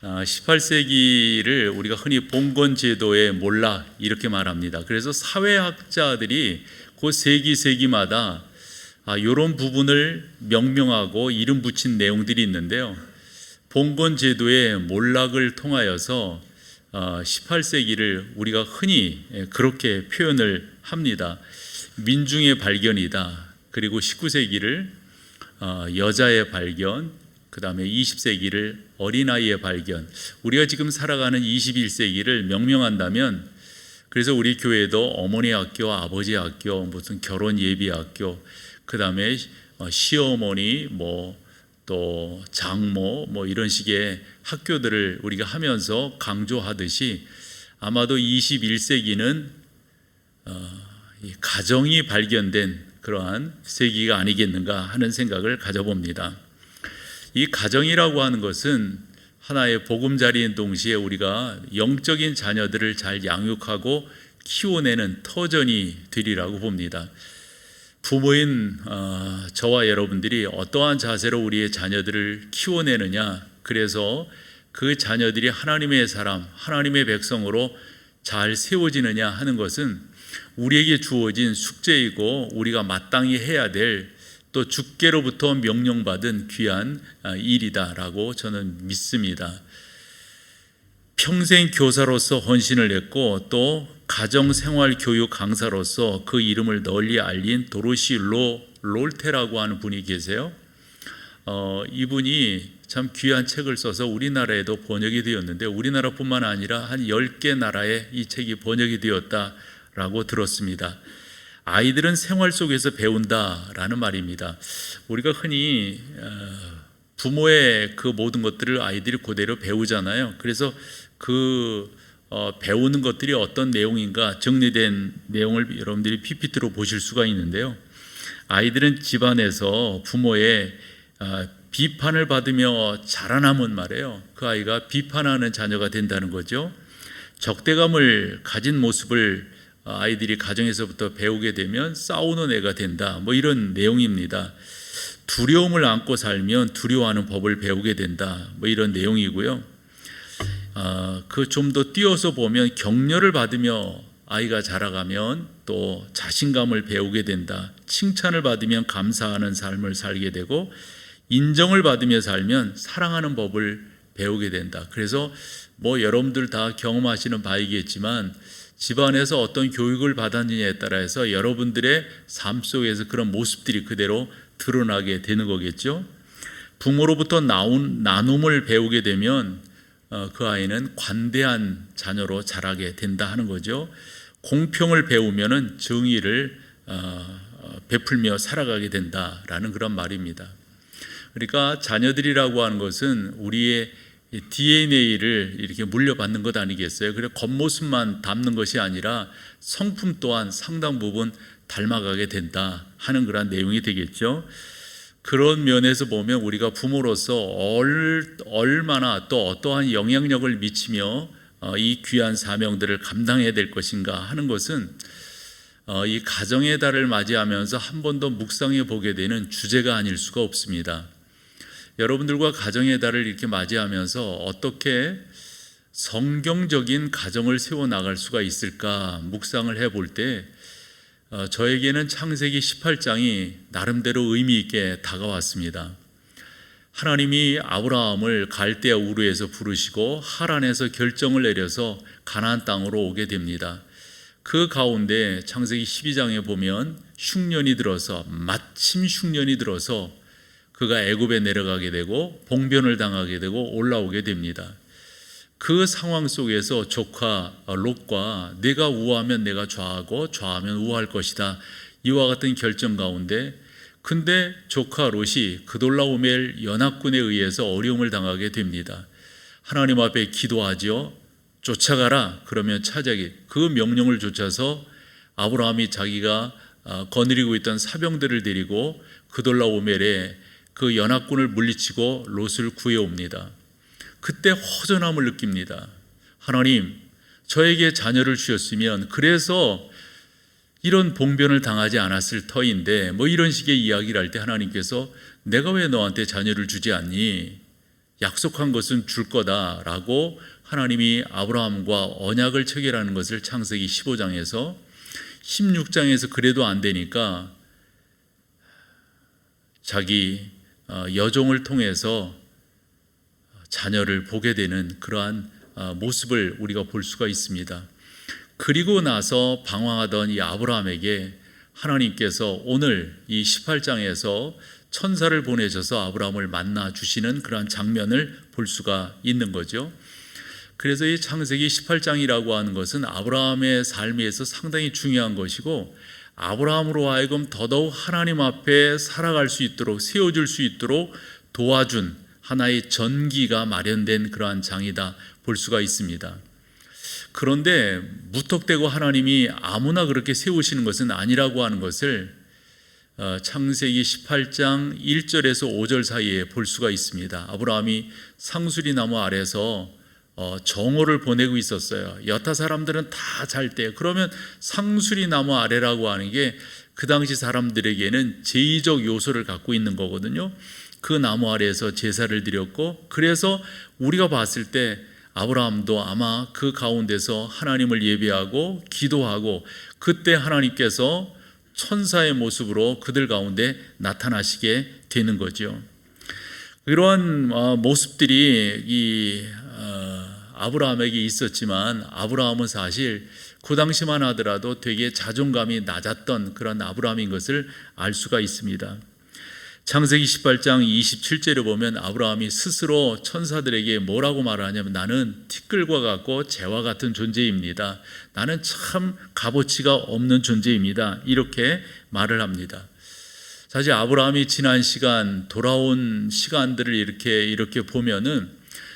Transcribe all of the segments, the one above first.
18세기를 우리가 흔히 봉건제도의 몰락 이렇게 말합니다. 그래서 사회학자들이 그 세기마다 이런 부분을 명명하고 이름 붙인 내용들이 있는데요. 봉건제도의 몰락을 통하여서 18세기를 우리가 흔히 그렇게 표현을 합니다. 민중의 발견이다. 그리고 19세기를 여자의 발견, 그 다음에 20세기를 어린아이의 발견, 우리가 지금 살아가는 21세기를 명명한다면, 그래서 우리 교회도 어머니 학교, 아버지 학교, 무슨 결혼 예비 학교, 그 다음에 시어머니, 또 장모, 이런 식의 학교들을 우리가 하면서 강조하듯이, 아마도 21세기는 가정이 발견된 그러한 세기가 아니겠는가 하는 생각을 가져봅니다. 이 가정이라고 하는 것은 하나의 보금자리인 동시에 우리가 영적인 자녀들을 잘 양육하고 키워내는 터전이 되리라고 봅니다. 부모인 저와 여러분들이 어떠한 자세로 우리의 자녀들을 키워내느냐, 그래서 그 자녀들이 하나님의 사람, 하나님의 백성으로 잘 세워지느냐 하는 것은 우리에게 주어진 숙제이고 우리가 마땅히 해야 될, 또 주께로부터 명령받은 귀한 일이다라고 저는 믿습니다. 평생 교사로서 헌신을 했고 또 가정생활교육 강사로서 그 이름을 널리 알린 도로시 롤테라고 하는 분이 계세요. 이분이 참 귀한 책을 써서 우리나라에도 번역이 되었는데, 우리나라뿐만 아니라 한 10개 나라에 이 책이 번역이 되었다라고 들었습니다. 아이들은 생활 속에서 배운다라는 말입니다. 우리가 흔히 부모의 그 모든 것들을 아이들이 그대로 배우잖아요. 그래서 배우는 것들이 어떤 내용인가 정리된 내용을 여러분들이 PPT로 보실 수가 있는데요. 아이들은 집안에서 부모의 비판을 받으며 자라나면 말이에요, 그 아이가 비판하는 자녀가 된다는 거죠. 적대감을 가진 모습을 아이들이 가정에서부터 배우게 되면 싸우는 애가 된다, 이런 내용입니다. 두려움을 안고 살면 두려워하는 법을 배우게 된다, 이런 내용이고요. 그 좀 더 띄어서 보면 격려를 받으며 아이가 자라가면 또 자신감을 배우게 된다. 칭찬을 받으면 감사하는 삶을 살게 되고, 인정을 받으며 살면 사랑하는 법을 배우게 된다. 그래서 여러분들 다 경험하시는 바이겠지만, 집안에서 어떤 교육을 받았느냐에 따라서 여러분들의 삶 속에서 그런 모습들이 그대로 드러나게 되는 거겠죠. 부모로부터 나온 나눔을 배우게 되면 그 아이는 관대한 자녀로 자라게 된다 하는 거죠. 공평을 배우면은 정의를 베풀며 살아가게 된다라는 그런 말입니다. 그러니까 자녀들이라고 하는 것은 우리의 DNA를 이렇게 물려받는 것 아니겠어요? 그래서 겉모습만 닮는 것이 아니라 성품 또한 상당 부분 닮아가게 된다 하는 그런 내용이 되겠죠. 그런 면에서 보면 우리가 부모로서 얼마나 또 어떠한 영향력을 미치며 이 귀한 사명들을 감당해야 될 것인가 하는 것은 이 가정의 달을 맞이하면서 한 번 더 묵상해 보게 되는 주제가 아닐 수가 없습니다. 여러분들과 가정의 달을 이렇게 맞이하면서 어떻게 성경적인 가정을 세워나갈 수가 있을까 묵상을 해볼 때 저에게는 창세기 18장이 나름대로 의미 있게 다가왔습니다. 하나님이 아브라함을 갈대아 우르에서 부르시고 하란에서 결정을 내려서 가나안 땅으로 오게 됩니다. 그 가운데 창세기 12장에 보면 마침 흉년이 들어서 그가 애굽에 내려가게 되고 봉변을 당하게 되고 올라오게 됩니다. 그 상황 속에서 조카 롯과 내가 우하면 내가 좌하고 좌하면 우할 것이다, 이와 같은 결정 가운데, 근데 조카 롯이 그돌라오멜 연합군에 의해서 어려움을 당하게 됩니다. 하나님 앞에 기도하죠. 쫓아가라 그러면 차자기 그 명령을 쫓아서 아브라함이 자기가 거느리고 있던 사병들을 데리고 그돌라오멜에 그 연합군을 물리치고 롯을 구해옵니다. 그때 허전함을 느낍니다. 하나님, 저에게 자녀를 주셨으면 그래서 이런 봉변을 당하지 않았을 터인데 이런 식의 이야기를 할 때 하나님께서 내가 왜 너한테 자녀를 주지 않니? 약속한 것은 줄 거다라고 하나님이 아브라함과 언약을 체결하는 것을 창세기 15장에서 16장에서 그래도 안 되니까 자기 여종을 통해서 자녀를 보게 되는 그러한 모습을 우리가 볼 수가 있습니다. 그리고 나서 방황하던 이 아브라함에게 하나님께서 오늘 이 18장에서 천사를 보내셔서 아브라함을 만나 주시는 그러한 장면을 볼 수가 있는 거죠. 그래서 이 창세기 18장이라고 하는 것은 아브라함의 삶에서 상당히 중요한 것이고, 아브라함으로 하여금 더더욱 하나님 앞에 살아갈 수 있도록, 세워줄 수 있도록 도와준 하나의 전기가 마련된 그러한 장이다 볼 수가 있습니다. 그런데 무턱대고 하나님이 아무나 그렇게 세우시는 것은 아니라고 하는 것을 창세기 18장 1절에서 5절 사이에 볼 수가 있습니다. 아브라함이 상수리 나무 아래서 정오를 보내고 있었어요. 여타 사람들은 다 잘 때, 그러면 상수리 나무 아래라고 하는 게 그 당시 사람들에게는 제의적 요소를 갖고 있는 거거든요. 그 나무 아래에서 제사를 드렸고, 그래서 우리가 봤을 때 아브라함도 아마 그 가운데서 하나님을 예배하고 기도하고, 그때 하나님께서 천사의 모습으로 그들 가운데 나타나시게 되는 거죠. 이러한 모습들이 이 아브라함에게 있었지만, 아브라함은 사실 그 당시만 하더라도 되게 자존감이 낮았던 그런 아브라함인 것을 알 수가 있습니다. 창세기 18장 27절에 보면 아브라함이 스스로 천사들에게 뭐라고 말하냐면, 나는 티끌과 같고 재와 같은 존재입니다. 나는 참 값어치가 없는 존재입니다. 이렇게 말을 합니다. 사실 아브라함이 지난 시간, 돌아온 시간들을 이렇게 보면은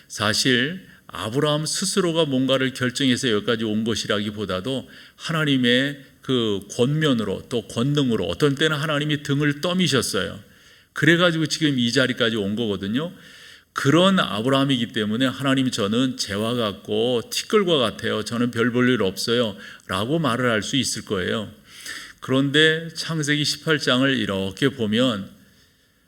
사실 아브라함 스스로가 뭔가를 결정해서 여기까지 온 것이라기보다도 하나님의 그 권면으로, 또 권능으로, 어떤 때는 하나님이 등을 떠미셨어요. 그래가지고 지금 이 자리까지 온 거거든요. 그런 아브라함이기 때문에 하나님이 저는 재와 같고 티끌과 같아요, 저는 별 볼 일 없어요 라고 말을 할 수 있을 거예요. 그런데 창세기 18장을 이렇게 보면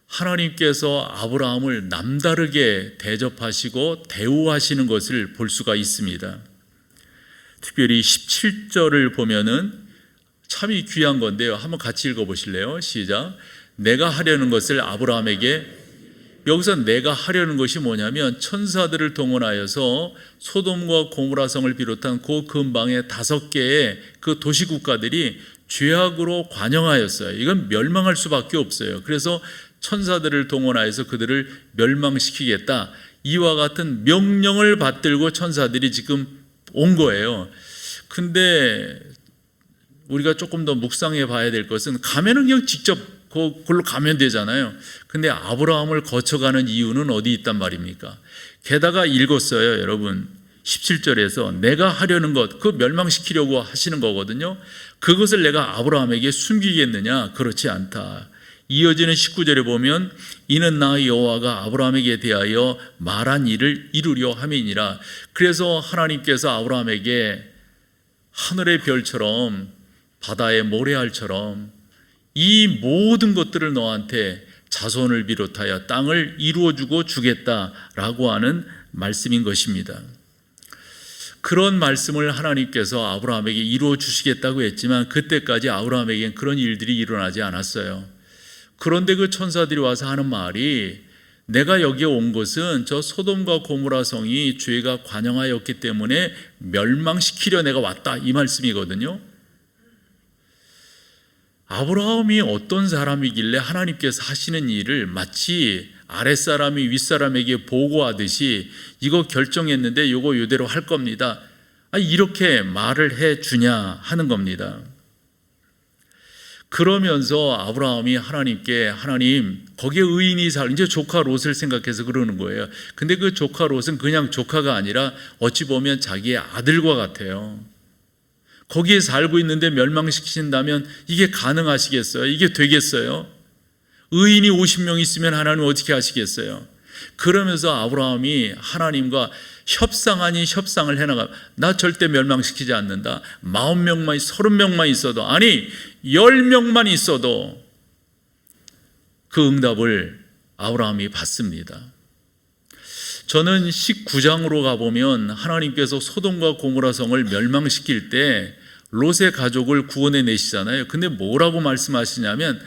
하나님께서 아브라함을 남다르게 대접하시고 대우하시는 것을 볼 수가 있습니다. 특별히 17절을 보면은 참이 귀한 건데요. 한번 같이 읽어보실래요? 시작. 내가 하려는 것을 아브라함에게, 여기서 내가 하려는 것이 뭐냐면 천사들을 동원하여서 소돔과 고모라 성을 비롯한 그 근방의 5개의 그 도시국가들이 죄악으로 관영하였어요. 이건 멸망할 수밖에 없어요. 그래서 천사들을 동원하여서 그들을 멸망시키겠다, 이와 같은 명령을 받들고 천사들이 지금 온 거예요. 근데 우리가 조금 더 묵상해 봐야 될 것은, 가면은 그냥 직접 그걸로 가면 되잖아요. 근데 아브라함을 거쳐가는 이유는 어디 있단 말입니까? 게다가 읽었어요, 여러분. 17절에서 내가 하려는 것, 그 멸망시키려고 하시는 거거든요. 그것을 내가 아브라함에게 숨기겠느냐? 그렇지 않다. 이어지는 19절에 보면 이는 나 여호와가 아브라함에게 대하여 말한 일을 이루려 함이니라. 그래서 하나님께서 아브라함에게 하늘의 별처럼 바다의 모래알처럼 이 모든 것들을 너한테 자손을 비롯하여 땅을 이루어주고 주겠다라고 하는 말씀인 것입니다. 그런 말씀을 하나님께서 아브라함에게 이루어 주시겠다고 했지만 그때까지 아브라함에게는 그런 일들이 일어나지 않았어요. 그런데 그 천사들이 와서 하는 말이, 내가 여기에 온 것은 저 소돔과 고모라 성이 죄가 관영하였기 때문에 멸망시키려 내가 왔다, 이 말씀이거든요. 아브라함이 어떤 사람이길래 하나님께서 하시는 일을 마치 아랫사람이 윗사람에게 보고하듯이 이거 결정했는데 이거 이대로 할 겁니다, 이렇게 말을 해 주냐 하는 겁니다. 그러면서 아브라함이 하나님께, 하나님 거기에 의인이 이제 조카 롯을 생각해서 그러는 거예요. 근데 그 조카 롯은 그냥 조카가 아니라 어찌 보면 자기의 아들과 같아요. 거기에 살고 있는데 멸망시키신다면 이게 가능하시겠어요? 이게 되겠어요? 의인이 50명 있으면 하나님 어떻게 하시겠어요? 그러면서 아브라함이 하나님과 협상 아닌 협상을 해나가. 나 절대 멸망시키지 않는다. 40명만 30명만 있어도, 아니 10명만 있어도 그 응답을 아브라함이 받습니다. 저는 19장으로 가보면 하나님께서 소돔과 고모라 성을 멸망시킬 때 롯의 가족을 구원해 내시잖아요. 근데 뭐라고 말씀하시냐면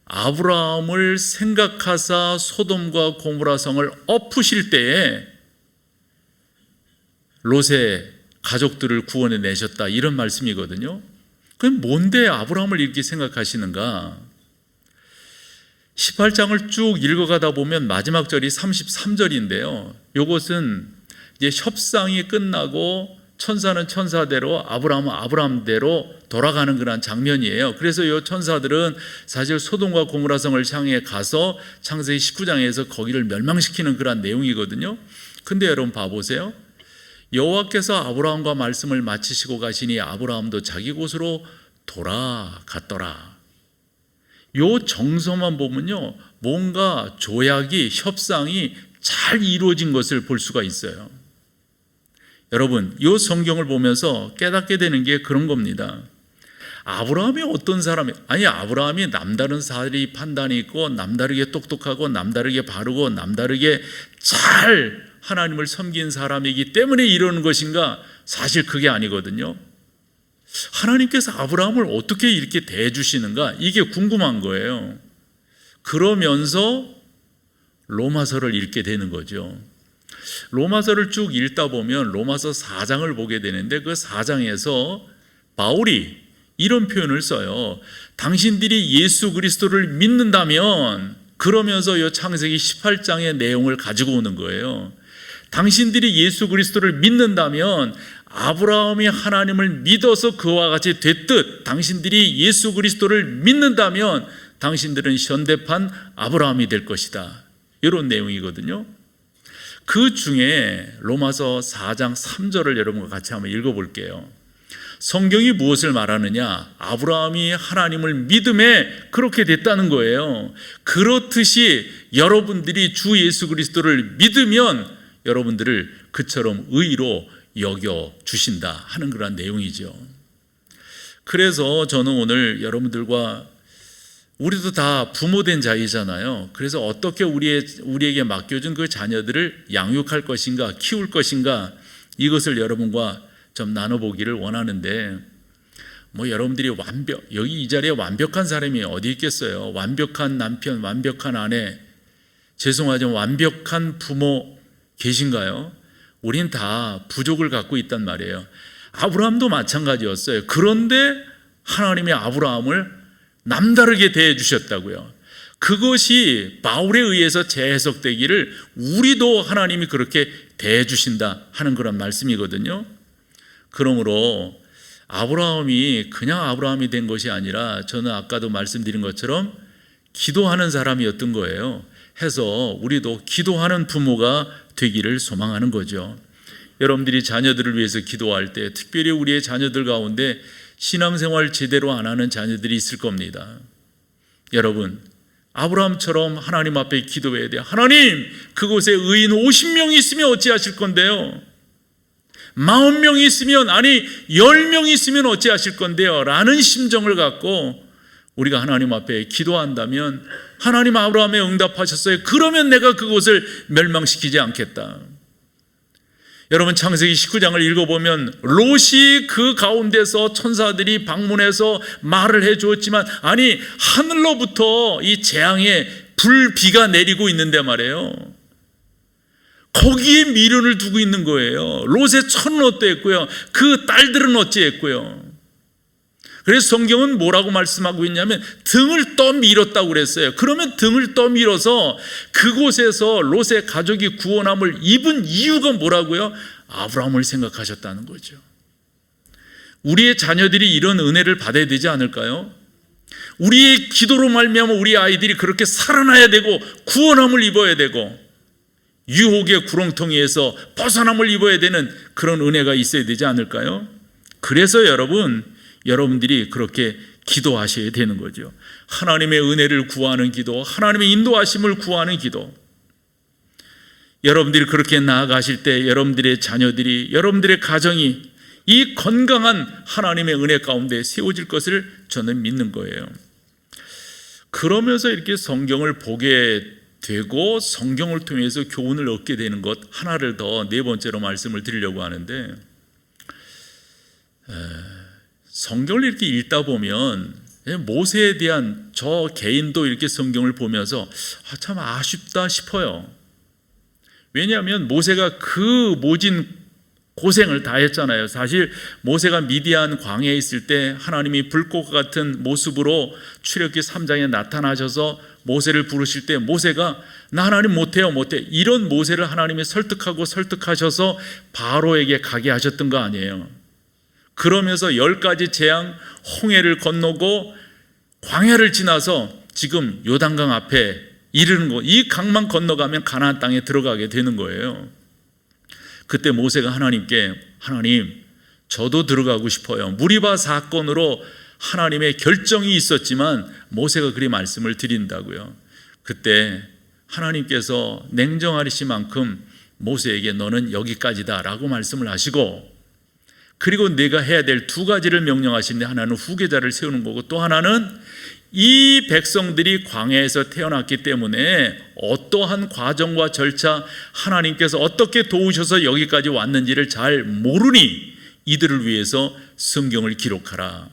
아브라함을 생각하사 소돔과 고모라 성을 엎으실 때에 롯의 가족들을 구원해 내셨다, 이런 말씀이거든요. 그럼 뭔데 아브라함을 이렇게 생각하시는가? 18장을 쭉 읽어가다 보면 마지막 절이 33절인데요. 이것은 이제 협상이 끝나고 천사는 천사대로, 아브라함은 아브라함대로 돌아가는 그런 장면이에요. 그래서 이 천사들은 사실 소돔과 고모라 성을 향해 가서 창세기 19장에서 거기를 멸망시키는 그런 내용이거든요. 근데 여러분 봐보세요. 여호와께서 아브라함과 말씀을 마치시고 가시니 아브라함도 자기 곳으로 돌아갔더라. 요 정서만 보면요, 뭔가 조약이, 협상이 잘 이루어진 것을 볼 수가 있어요. 여러분, 요 성경을 보면서 깨닫게 되는 게 그런 겁니다. 아브라함이 어떤 사람이, 아니 아브라함이 남다른 사리 판단이 있고 남다르게 똑똑하고 남다르게 바르고 남다르게 잘 하나님을 섬긴 사람이기 때문에 이러는 것인가? 사실 그게 아니거든요. 하나님께서 아브라함을 어떻게 이렇게 대해주시는가? 이게 궁금한 거예요. 그러면서 로마서를 읽게 되는 거죠. 로마서를 쭉 읽다 보면 로마서 4장을 보게 되는데 그 4장에서 바울이 이런 표현을 써요. 당신들이 예수 그리스도를 믿는다면, 그러면서 이 창세기 18장의 내용을 가지고 오는 거예요. 당신들이 예수 그리스도를 믿는다면 아브라함이 하나님을 믿어서 그와 같이 됐듯 당신들이 예수 그리스도를 믿는다면 당신들은 현대판 아브라함이 될 것이다, 이런 내용이거든요. 그 중에 로마서 4장 3절을 여러분과 같이 한번 읽어볼게요. 성경이 무엇을 말하느냐? 아브라함이 하나님을 믿음에 그렇게 됐다는 거예요. 그렇듯이 여러분들이 주 예수 그리스도를 믿으면 여러분들을 그처럼 의로 여겨주신다 하는 그런 내용이죠. 그래서 저는 오늘 여러분들과, 우리도 다 부모된 자이잖아요. 그래서 어떻게 우리에게 맡겨준 그 자녀들을 양육할 것인가, 키울 것인가, 이것을 여러분과 좀 나눠보기를 원하는데, 여러분들이 여기 이 자리에 완벽한 사람이 어디 있겠어요? 완벽한 남편, 완벽한 아내, 죄송하지만 완벽한 부모 계신가요? 우린 다 부족을 갖고 있단 말이에요. 아브라함도 마찬가지였어요. 그런데 하나님이 아브라함을 남다르게 대해 주셨다고요. 그것이 바울에 의해서 재해석되기를 우리도 하나님이 그렇게 대해 주신다 하는 그런 말씀이거든요. 그러므로 아브라함이 그냥 아브라함이 된 것이 아니라, 저는 아까도 말씀드린 것처럼 기도하는 사람이었던 거예요. 해서 우리도 기도하는 부모가 되기를 소망하는 거죠. 여러분들이 자녀들을 위해서 기도할 때, 특별히 우리의 자녀들 가운데 신앙생활 제대로 안 하는 자녀들이 있을 겁니다. 여러분, 아브라함처럼 하나님 앞에 기도해야 돼요. 하나님, 그곳에 의인 50명이 있으면 어찌하실 건데요? 40명이 있으면, 아니 10명이 있으면 어찌하실 건데요? 라는 심정을 갖고 우리가 하나님 앞에 기도한다면, 하나님 아브라함에 응답하셨어요. 그러면 내가 그곳을 멸망시키지 않겠다. 여러분, 창세기 19장을 읽어보면 롯이 그 가운데서 천사들이 방문해서 말을 해 주었지만, 아니 하늘로부터 이 재앙의 불비가 내리고 있는데 말이에요. 거기에 미련을 두고 있는 거예요. 롯의 처는 어땠고요, 그 딸들은 어찌했고요. 그래서 성경은 뭐라고 말씀하고 있냐면 등을 떠밀었다고 그랬어요. 그러면 등을 떠밀어서 그곳에서 롯의 가족이 구원함을 입은 이유가 뭐라고요? 아브라함을 생각하셨다는 거죠. 우리의 자녀들이 이런 은혜를 받아야 되지 않을까요? 우리의 기도로 말미암아 우리 아이들이 그렇게 살아나야 되고 구원함을 입어야 되고 유혹의 구렁텅이에서 벗어남을 입어야 되는 그런 은혜가 있어야 되지 않을까요? 그래서 여러분들이 그렇게 기도하셔야 되는 거죠. 하나님의 은혜를 구하는 기도, 하나님의 인도하심을 구하는 기도. 여러분들이 그렇게 나아가실 때 여러분들의 자녀들이, 여러분들의 가정이 이 건강한 하나님의 은혜 가운데 세워질 것을 저는 믿는 거예요. 그러면서 이렇게 성경을 보게 되고 성경을 통해서 교훈을 얻게 되는 것 하나를 더 네 번째로 말씀을 드리려고 하는데, 성경을 이렇게 읽다 보면 모세에 대한 저 개인도 이렇게 성경을 보면서 참 아쉽다 싶어요. 왜냐하면 모세가 그 모진 고생을 다 했잖아요. 사실 모세가 미디안 광야에 있을 때 하나님이 불꽃 같은 모습으로 출애굽기 3장에 나타나셔서 모세를 부르실 때 모세가 나 하나님 못해요 못해, 이런 모세를 하나님이 설득하셔서 바로에게 가게 하셨던 거 아니에요. 그러면서 10가지 재앙, 홍해를 건너고 광야를 지나서 지금 요단강 앞에 이르는 거, 이 강만 건너가면 가나안 땅에 들어가게 되는 거예요. 그때 모세가 하나님께, 하나님 저도 들어가고 싶어요. 무리바 사건으로 하나님의 결정이 있었지만 모세가 그리 말씀을 드린다고요. 그때 하나님께서 냉정하신 만큼 모세에게 너는 여기까지다 라고 말씀을 하시고, 그리고 내가 해야 될 2가지를 명령하시는데, 하나는 후계자를 세우는 거고 또 하나는 이 백성들이 광야에서 태어났기 때문에 어떠한 과정과 절차, 하나님께서 어떻게 도우셔서 여기까지 왔는지를 잘 모르니 이들을 위해서 성경을 기록하라.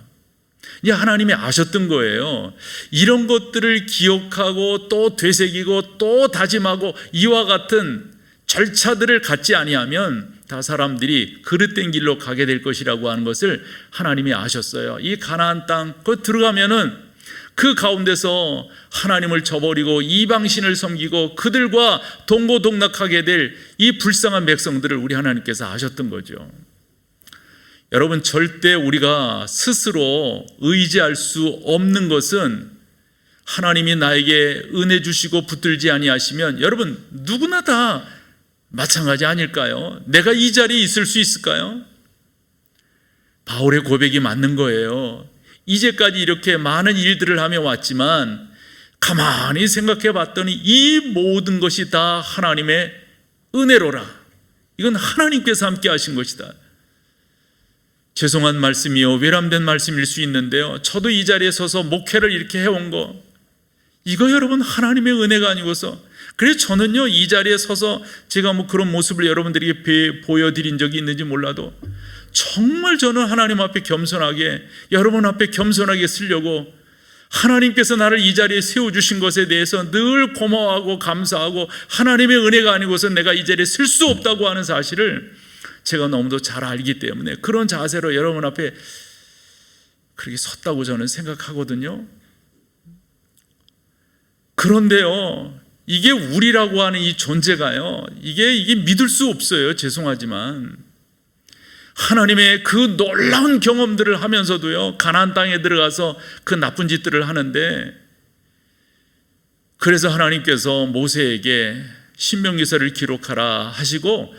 이제 하나님이 아셨던 거예요. 이런 것들을 기억하고 또 되새기고 또 다짐하고 이와 같은 절차들을 갖지 아니하면 다 사람들이 그릇된 길로 가게 될 것이라고 하는 것을 하나님이 아셨어요. 이 가나안 땅 들어가면은 그 가운데서 하나님을 저버리고 이방신을 섬기고 그들과 동고동락하게 될 이 불쌍한 백성들을 우리 하나님께서 아셨던 거죠. 여러분, 절대 우리가 스스로 의지할 수 없는 것은 하나님이 나에게 은혜 주시고 붙들지 아니하시면 여러분 누구나 다 마찬가지 아닐까요? 내가 이 자리에 있을 수 있을까요? 바울의 고백이 맞는 거예요. 이제까지 이렇게 많은 일들을 하며 왔지만 가만히 생각해 봤더니 이 모든 것이 다 하나님의 은혜로라. 이건 하나님께서 함께 하신 것이다. 죄송한 말씀이요, 외람된 말씀일 수 있는데요, 저도 이 자리에 서서 목회를 이렇게 해온 거, 이거 여러분 하나님의 은혜가 아니고서, 그래서 저는요 이 자리에 서서 제가 그런 모습을 여러분들에게 보여드린 적이 있는지 몰라도 정말 저는 하나님 앞에 겸손하게, 여러분 앞에 겸손하게 쓰려고, 하나님께서 나를 이 자리에 세워주신 것에 대해서 늘 고마워하고 감사하고, 하나님의 은혜가 아니고서 내가 이 자리에 쓸 수 없다고 하는 사실을 제가 너무도 잘 알기 때문에 그런 자세로 여러분 앞에 그렇게 섰다고 저는 생각하거든요. 그런데요, 이게 우리라고 하는 이 존재가요, 이게 믿을 수 없어요. 죄송하지만 하나님의 그 놀라운 경험들을 하면서도요, 가나안 땅에 들어가서 그 나쁜 짓들을 하는데, 그래서 하나님께서 모세에게 신명기서를 기록하라 하시고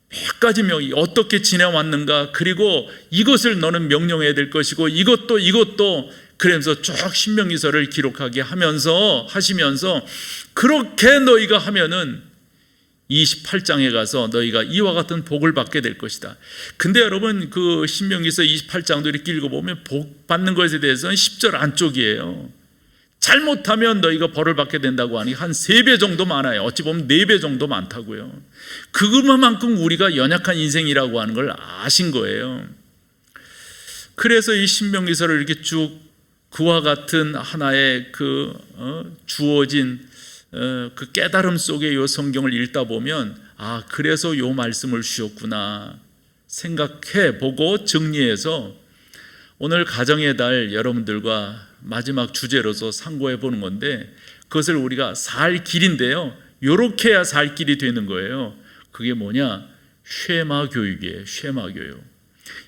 몇 가지 명이 어떻게 지내왔는가, 그리고 이것을 너는 명령해야 될 것이고 이것도 그러면서 쭉 신명기서를 기록하게 하시면서 그렇게 너희가 하면은 28장에 가서 너희가 이와 같은 복을 받게 될 것이다. 근데 여러분 그 신명기서 28장도 이렇게 읽어보면 복 받는 것에 대해서는 10절 안쪽이에요. 잘못하면 너희가 벌을 받게 된다고 하니 한 3배 정도 많아요. 어찌 보면 4배 정도 많다고요. 그것만큼 우리가 연약한 인생이라고 하는 걸 아신 거예요. 그래서 이 신명기서를 이렇게 쭉 그와 같은 하나의 주어진 그 깨달음 속에 이 성경을 읽다 보면, 아, 그래서 이 말씀을 주셨구나 생각해 보고 정리해서 오늘 가정의 달 여러분들과 마지막 주제로서 상고해 보는 건데, 그것을 우리가 살 길인데요, 요렇게 해야 살 길이 되는 거예요. 그게 뭐냐? 쉐마 교육이에요. 쉐마 교육.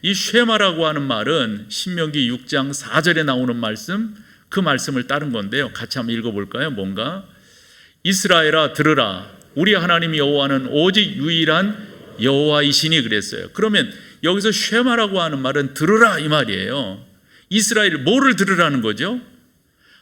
이 쉐마라고 하는 말은 신명기 6장 4절에 나오는 말씀, 그 말씀을 따른 건데요, 같이 한번 읽어볼까요? 뭔가? 이스라엘아 들으라, 우리 하나님 여호와는 오직 유일한 여호와이시니 그랬어요. 그러면 여기서 쉐마라고 하는 말은 들으라 이 말이에요. 이스라엘 뭐를 들으라는 거죠?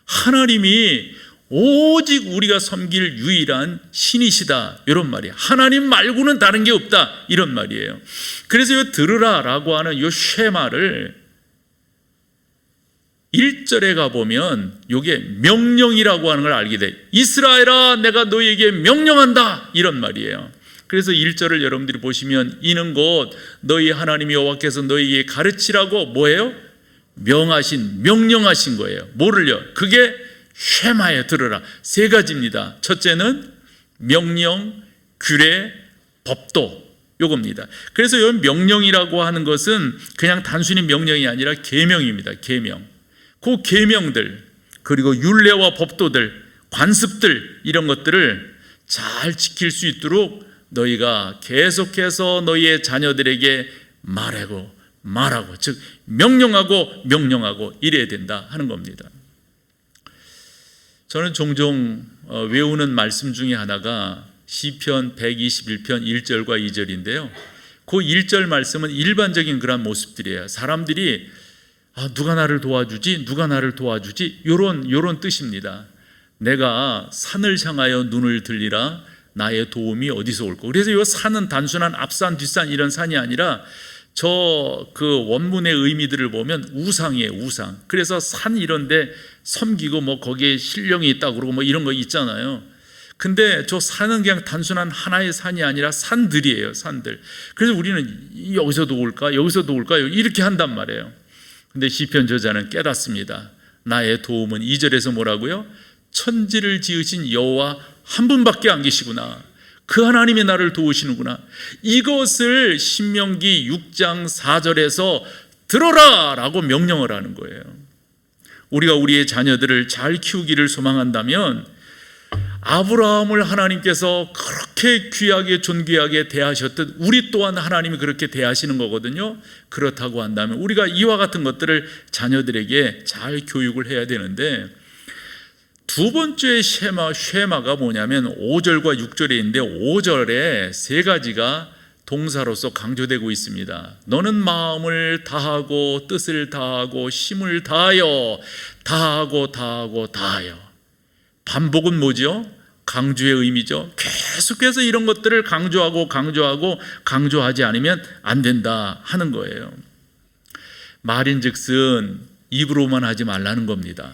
하나님이 오직 우리가 섬길 유일한 신이시다, 이런 말이에요. 하나님 말고는 다른 게 없다, 이런 말이에요. 그래서 이 들으라라고 하는 이 쉐마를 1절에 가보면 이게 명령이라고 하는 걸 알게 돼. 이스라엘아, 내가 너희에게 명령한다, 이런 말이에요. 그래서 1절을 여러분들이 보시면 이는 곧 너희 하나님 여호와께서 너희에게 가르치라고 뭐예요? 명령하신 거예요. 뭐를요? 그게 쉐마에 들으라. 세 가지입니다. 첫째는 명령, 규례, 법도, 요겁니다. 그래서 이 명령이라고 하는 것은 그냥 단순히 명령이 아니라 계명입니다. 계명. 그 계명들, 그리고 율례와 법도들, 관습들, 이런 것들을 잘 지킬 수 있도록 너희가 계속해서 너희의 자녀들에게 말하고, 즉 명령하고 이래야 된다 하는 겁니다. 저는 종종 외우는 말씀 중에 하나가 시편 121편 1절과 2절인데요. 그 1절 말씀은 일반적인 그런 모습들이에요. 사람들이 누가 나를 도와주지? 요런 뜻입니다. 내가 산을 향하여 눈을 들리라. 나의 도움이 어디서 올까? 그래서 이 산은 단순한 앞산, 뒷산 이런 산이 아니라 그 원문의 의미들을 보면 우상이에요, 우상. 그래서 산 이런데 섬기고 거기에 신령이 있다고 그러고 이런 거 있잖아요. 근데 저 산은 그냥 단순한 하나의 산이 아니라 산들이에요, 산들. 그래서 우리는 여기서도 올까, 이렇게 한단 말이에요. 근데 시편 저자는 깨닫습니다. 나의 도움은 2절에서 뭐라고요? 천지를 지으신 여호와 한 분밖에 안 계시구나. 그 하나님이 나를 도우시는구나. 이것을 신명기 6장 4절에서 들어라 라고 명령을 하는 거예요. 우리가 우리의 자녀들을 잘 키우기를 소망한다면 아브라함을 하나님께서 그렇게 귀하게 존귀하게 대하셨듯 우리 또한 하나님이 그렇게 대하시는 거거든요. 그렇다고 한다면 우리가 이와 같은 것들을 자녀들에게 잘 교육을 해야 되는데, 두 번째 쉐마가 뭐냐면 5절과 6절에 있는데 5절에 세 가지가 동사로서 강조되고 있습니다. 너는 마음을 다하고 뜻을 다하고 힘을 다하여. 반복은 뭐죠? 강조의 의미죠. 계속해서 이런 것들을 강조하지 않으면 안 된다 하는 거예요. 말인즉슨 입으로만 하지 말라는 겁니다.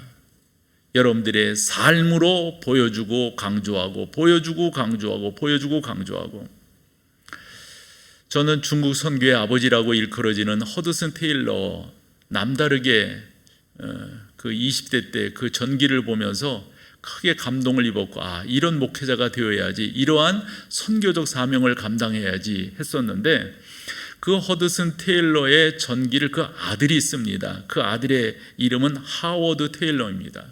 여러분들의 삶으로 보여주고 강조하고. 저는 중국 선교의 아버지라고 일컬어지는 허드슨 테일러, 남다르게 그 20대 때 그 전기를 보면서 크게 감동을 입었고, 이런 목회자가 되어야지, 이러한 선교적 사명을 감당해야지 했었는데, 그 허드슨 테일러의 전기를 그 아들이 있습니다. 그 아들의 이름은 하워드 테일러입니다.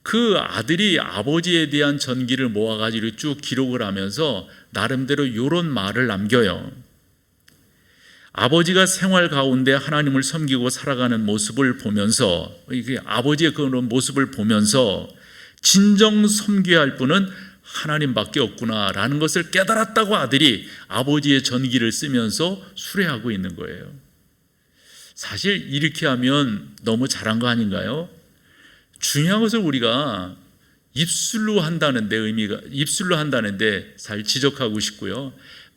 그 아들이 아버지에 대한 전기를 모아가지고 쭉 기록을 하면서 나름대로 이런 말을 남겨요. 아버지가 생활 가운데 하나님을 섬기고 살아가는 모습을 보면서, 아버지의 그런 모습을 보면서 진정 섬겨야 할 분은 하나님밖에 없구나라는 것을 깨달았다고 아들이 아버지의 전기를 쓰면서 수레하고 있는 거예요. 사실 이렇게 하면 너무 잘한 거 아닌가요? 중요한 것을 우리가 입술로 한다는데 잘 지적하고 싶고요.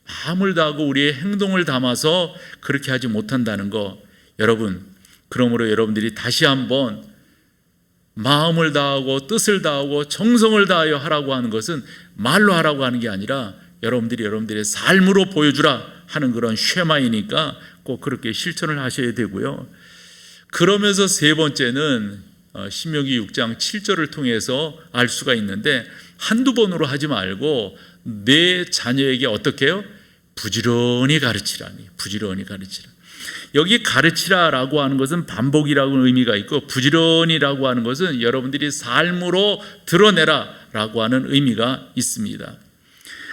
마음을 다하고 우리의 행동을 담아서 그렇게 하지 못한다는 거, 여러분, 그러므로 여러분들이 다시 한번 마음을 다하고 뜻을 다하고 정성을 다하여 하라고 하는 것은 말로 하라고 하는 게 아니라 여러분들의 삶으로 보여주라 하는 그런 쉐마이니까 꼭 그렇게 실천을 하셔야 되고요. 그러면서 세 번째는 신명기 6장 7절을 통해서 알 수가 있는데, 한두 번으로 하지 말고 내 자녀에게 어떻게 해요? 부지런히 가르치라. 여기 가르치라라고 하는 것은 반복이라고 의미가 있고, 부지런히라고 하는 것은 여러분들이 삶으로 드러내라라고 하는 의미가 있습니다.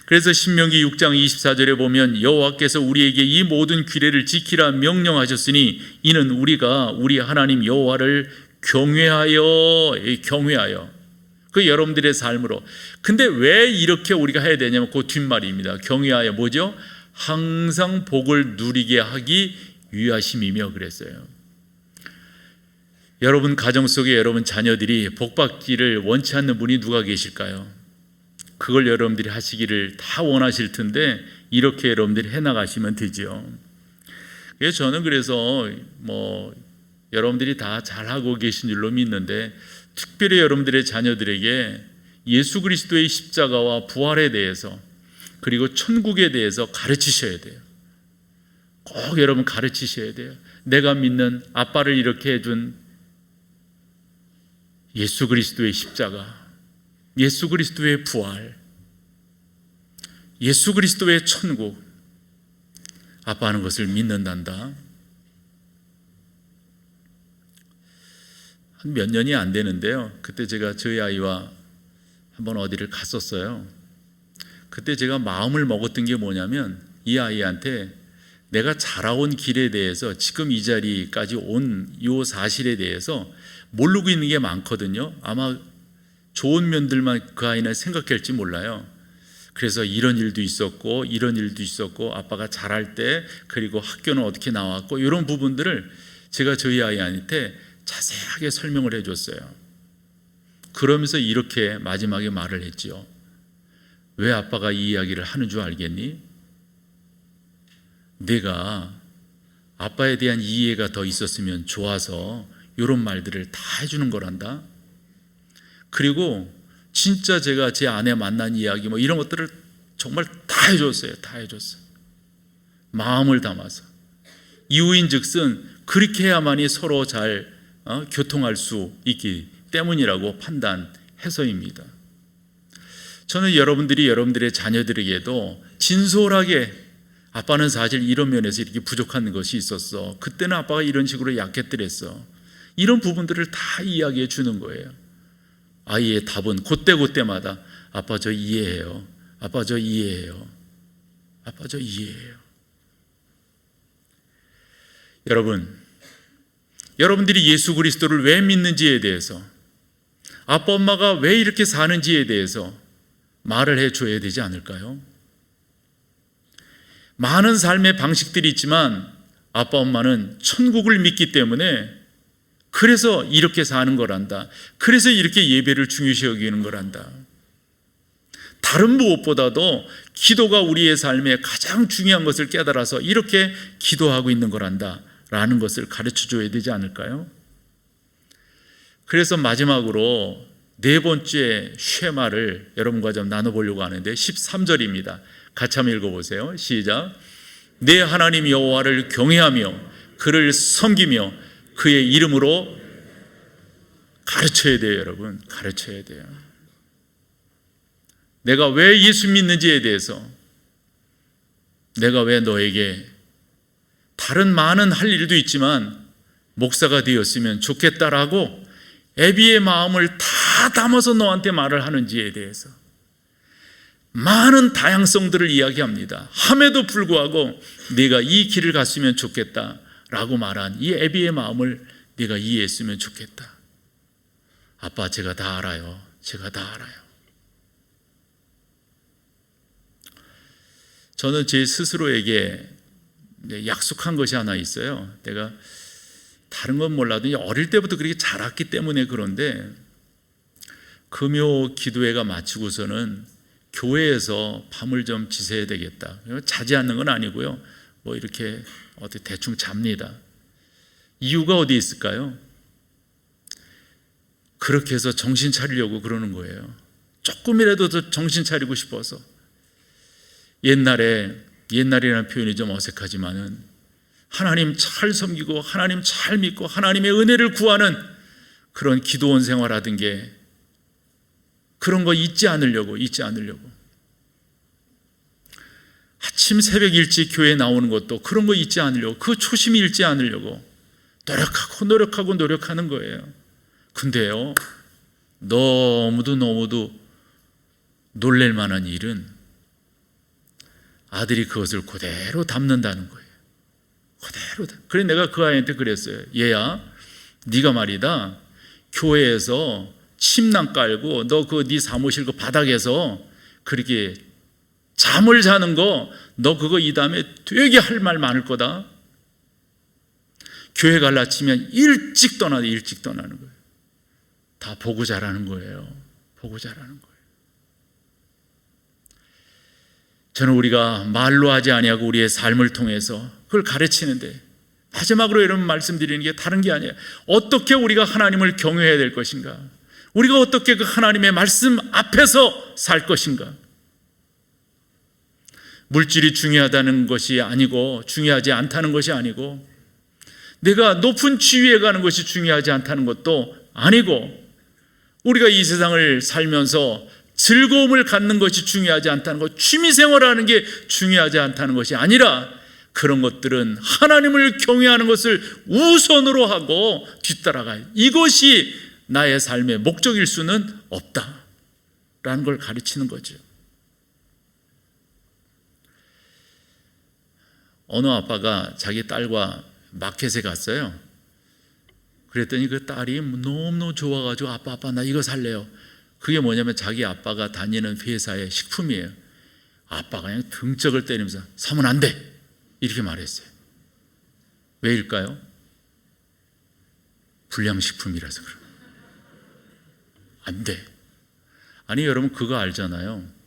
그래서 신명기 6장 24절에 보면 여호와께서 우리에게 이 모든 규례를 지키라 명령하셨으니 이는 우리가 우리 하나님 여호와를 경외하여 그 여러분들의 삶으로. 근데 왜 이렇게 우리가 해야 되냐면 그 뒷말입니다. 경외하여 뭐죠? 항상 복을 누리게 하기 위하심이며 그랬어요. 여러분 가정 속에 여러분 자녀들이 복받기를 원치 않는 분이 누가 계실까요? 그걸 여러분들이 하시기를 다 원하실 텐데 이렇게 여러분들이 해나가시면 되죠. 그래서 저는 여러분들이 다 잘하고 계신 줄로 믿는데, 특별히 여러분들의 자녀들에게 예수 그리스도의 십자가와 부활에 대해서, 그리고 천국에 대해서 가르치셔야 돼요. 꼭 여러분 가르치셔야 돼요. 내가 믿는 아빠를 이렇게 해준 예수 그리스도의 십자가, 예수 그리스도의 부활, 예수 그리스도의 천국, 아빠 하는 것을 믿는단다. 한 몇 년이 안 되는데요, 그때 제가 저희 아이와 한번 어디를 갔었어요. 그때 제가 마음을 먹었던 게 뭐냐면, 이 아이한테 내가 자라온 길에 대해서, 지금 이 자리까지 온 이 사실에 대해서 모르고 있는 게 많거든요. 아마 좋은 면들만 그 아이는 생각할지 몰라요. 그래서 이런 일도 있었고 이런 일도 있었고, 아빠가 자랄 때, 그리고 학교는 어떻게 나왔고, 이런 부분들을 제가 저희 아이한테 자세하게 설명을 해줬어요. 그러면서 이렇게 마지막에 말을 했지요. 왜 아빠가 이 이야기를 하는 줄 알겠니? 내가 아빠에 대한 이해가 더 있었으면 좋아서 이런 말들을 다 해주는 거란다. 그리고 진짜 제가 제 아내 만난 이야기 뭐 이런 것들을 정말 다 해줬어요. 다 해줬어요. 마음을 담아서. 이유인즉슨 그렇게 해야만이 서로 잘 교통할 수 있기 때문이라고 판단해서입니다. 저는 여러분들이 여러분들의 자녀들에게도 진솔하게, 아빠는 사실 이런 면에서 이렇게 부족한 것이 있었어, 그때는 아빠가 이런 식으로 약했더랬어, 이런 부분들을 다 이야기해 주는 거예요. 아이의 답은 그때마다 아빠 저 이해해요, 아빠 저 이해해요, 아빠 저 이해해요. 여러분들이 예수 그리스도를 왜 믿는지에 대해서, 아빠 엄마가 왜 이렇게 사는지에 대해서 말을 해줘야 되지 않을까요? 많은 삶의 방식들이 있지만 아빠 엄마는 천국을 믿기 때문에, 그래서 이렇게 사는 거란다. 그래서 이렇게 예배를 중요시 여기는 거란다. 다른 무엇보다도 기도가 우리의 삶에 가장 중요한 것을 깨달아서 이렇게 기도하고 있는 거란다 라는 것을 가르쳐줘야 되지 않을까요? 그래서 마지막으로 네 번째 쉐마를 여러분과 좀 나눠보려고 하는데, 13절입니다. 같이 한번 읽어보세요. 시작. 내 하나님 여호와를 경외하며 그를 섬기며 그의 이름으로 가르쳐야 돼요. 여러분, 가르쳐야 돼요. 내가 왜 예수 믿는지에 대해서, 내가 왜 너에게 다른 많은 할 일도 있지만 목사가 되었으면 좋겠다라고 애비의 마음을 다 담아서 너한테 말을 하는지에 대해서 많은 다양성들을 이야기합니다. 함에도 불구하고 네가 이 길을 갔으면 좋겠다라고 말한 이 애비의 마음을 네가 이해했으면 좋겠다. 아빠, 제가 다 알아요. 제가 다 알아요. 저는 제 스스로에게 약속한 것이 하나 있어요. 내가 다른 건 몰라도 어릴 때부터 그렇게 자랐기 때문에 그런데, 금요 기도회가 마치고서는 교회에서 밤을 좀 지새야 되겠다. 자지 않는 건 아니고요, 뭐 이렇게 어디 대충 잡니다. 이유가 어디 있을까요? 그렇게 해서 정신 차리려고 그러는 거예요. 조금이라도 더 정신 차리고 싶어서. 옛날이라는 표현이 좀 어색하지만은, 하나님 잘 섬기고 하나님 잘 믿고 하나님의 은혜를 구하는 그런 기도원 생활하던 게, 그런 거 잊지 않으려고. 아침 새벽 일찍 교회에 나오는 것도 그런 거 잊지 않으려고, 그 초심이 잃지 않으려고 노력하는 거예요. 근데요, 너무도 놀랄 만한 일은 아들이 그것을 그대로 담는다는 거예요. 그래서 내가 그 아이한테 그랬어요. 얘야, 네가 말이다, 교회에서 침낭 깔고 너 그 네 사무실 그 바닥에서 그렇게 잠을 자는 거, 너 그거 이 다음에 되게 할 말 많을 거다. 교회 갈라 치면 일찍 떠나는 거예요. 다 보고 자라는 거예요. 저는 우리가 말로 하지 아니하고 우리의 삶을 통해서 그걸 가르치는데, 마지막으로 여러분 말씀드리는 게 다른 게 아니에요. 어떻게 우리가 하나님을 경외해야 될 것인가? 우리가 어떻게 그 하나님의 말씀 앞에서 살 것인가? 물질이 중요하다는 것이 아니고, 중요하지 않다는 것이 아니고, 내가 높은 지위에 가는 것이 중요하지 않다는 것도 아니고, 우리가 이 세상을 살면서 즐거움을 갖는 것이 중요하지 않다는 것, 취미생활을 하는 게 중요하지 않다는 것이 아니라, 그런 것들은 하나님을 경외하는 것을 우선으로 하고 뒤따라가요. 이것이 나의 삶의 목적일 수는 없다라는 걸 가르치는 거죠. 어느 아빠가 자기 딸과 마켓에 갔어요. 그랬더니 그 딸이 너무너무 좋아가지고 아빠 나 이거 살래요. 그게 뭐냐면 자기 아빠가 다니는 회사의 식품이에요. 아빠가 그냥 등짝을 때리면서 사면 안 돼 이렇게 말했어요. 왜일까요? 불량식품이라서 그래요. 안 돼. 아니 여러분 그거 알잖아요.